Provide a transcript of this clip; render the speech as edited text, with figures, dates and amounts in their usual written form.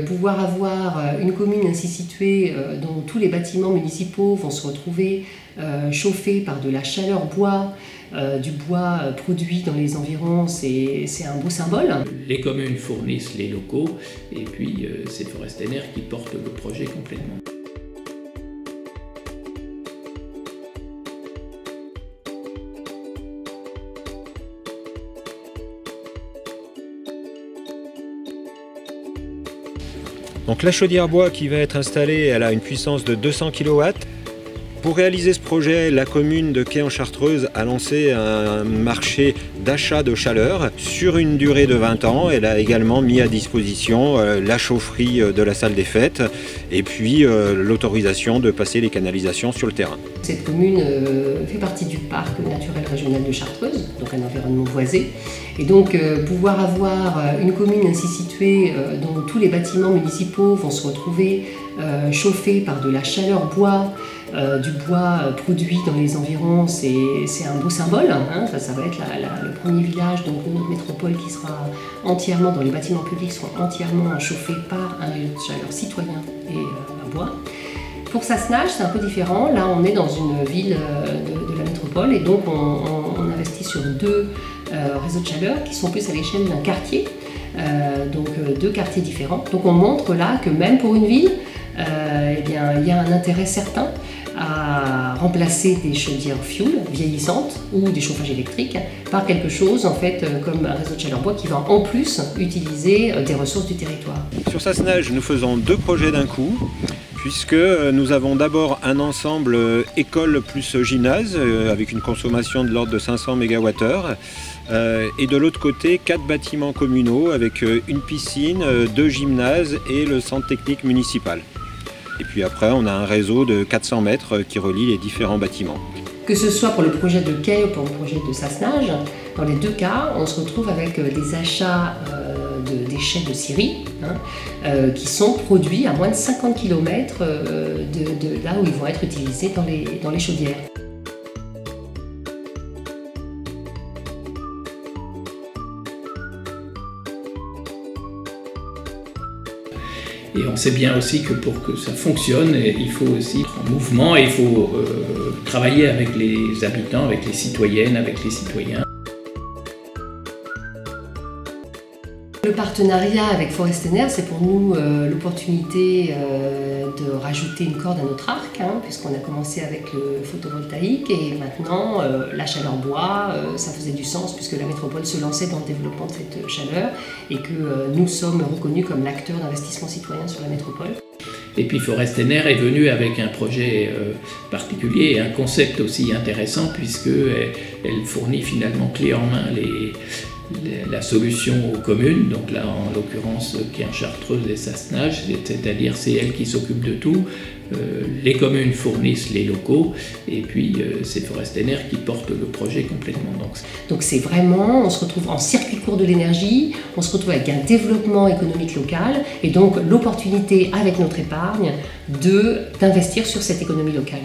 Pouvoir avoir une commune ainsi située dont tous les bâtiments municipaux vont se retrouver chauffés par de la chaleur bois, du bois produit dans les environs, c'est un beau symbole. Les communes fournissent les locaux et puis c'est Forestener qui porte le projet complètement. Donc la chaudière bois qui va être installée, elle a une puissance de 200 kW. Pour réaliser ce projet, la commune de Quay-en-Chartreuse a lancé un marché d'achat de chaleur sur une durée de 20 ans. Elle a également mis à disposition la chaufferie de la salle des fêtes et puis l'autorisation de passer les canalisations sur le terrain. Cette commune fait partie du parc naturel régional de Chartreuse, donc un environnement boisé. Et donc pouvoir avoir une commune ainsi située dont tous les bâtiments municipaux vont se retrouver chauffés par de la chaleur bois, du bois produit dans les environs, c'est un beau symbole. Hein. Ça va être le premier village donc, de notre métropole qui sera entièrement, dans les bâtiments publics, seront entièrement chauffés par un rayon de chaleur citoyen et à bois. Pour Sassenage, c'est un peu différent. Là, on est dans une ville de la métropole et donc on investit sur deux réseaux de chaleur qui sont plus à l'échelle d'un quartier, donc deux quartiers différents. Donc on montre là que même pour une ville, eh bien, il y a un intérêt certain à remplacer des chaudières fuel vieillissantes ou des chauffages électriques par quelque chose en fait comme un réseau de chaleur bois qui va en plus utiliser des ressources du territoire. Sur Sassenage, nous faisons deux projets d'un coup, puisque nous avons d'abord un ensemble école plus gymnase avec une consommation de l'ordre de 500 MWh et de l'autre côté 4 bâtiments communaux avec une piscine, 2 gymnases et le centre technique municipal. Et puis après, on a un réseau de 400 mètres qui relie les différents bâtiments. Que ce soit pour le projet de Quay ou pour le projet de Sassenage, dans les deux cas, on se retrouve avec des achats de déchets de scierie qui sont produits à moins de 50 km de là où ils vont être utilisés dans les chaudières. Et on sait bien aussi que pour que ça fonctionne, il faut aussi être en mouvement et il faut travailler avec les habitants, avec les citoyennes, avec les citoyens. Le partenariat avec Forestener, c'est pour nous l'opportunité de rajouter une corde à notre arc, puisqu'on a commencé avec le photovoltaïque et maintenant la chaleur bois, ça faisait du sens puisque la métropole se lançait dans le développement de cette chaleur et que nous sommes reconnus comme l'acteur d'investissement citoyen sur la métropole. Et puis Forestener est venu avec un projet particulier et un concept aussi intéressant puisqu'elle fournit finalement clé en main la solution aux communes, donc là en l'occurrence Quay-en-Chartreuse et Sassenage, c'est-à-dire c'est elle qui s'occupe de tout. Les communes fournissent les locaux et puis c'est Forestener qui porte le projet complètement. Donc c'est vraiment, on se retrouve en circuit court de l'énergie, on se retrouve avec un développement économique local et donc l'opportunité avec notre épargne d'investir sur cette économie locale.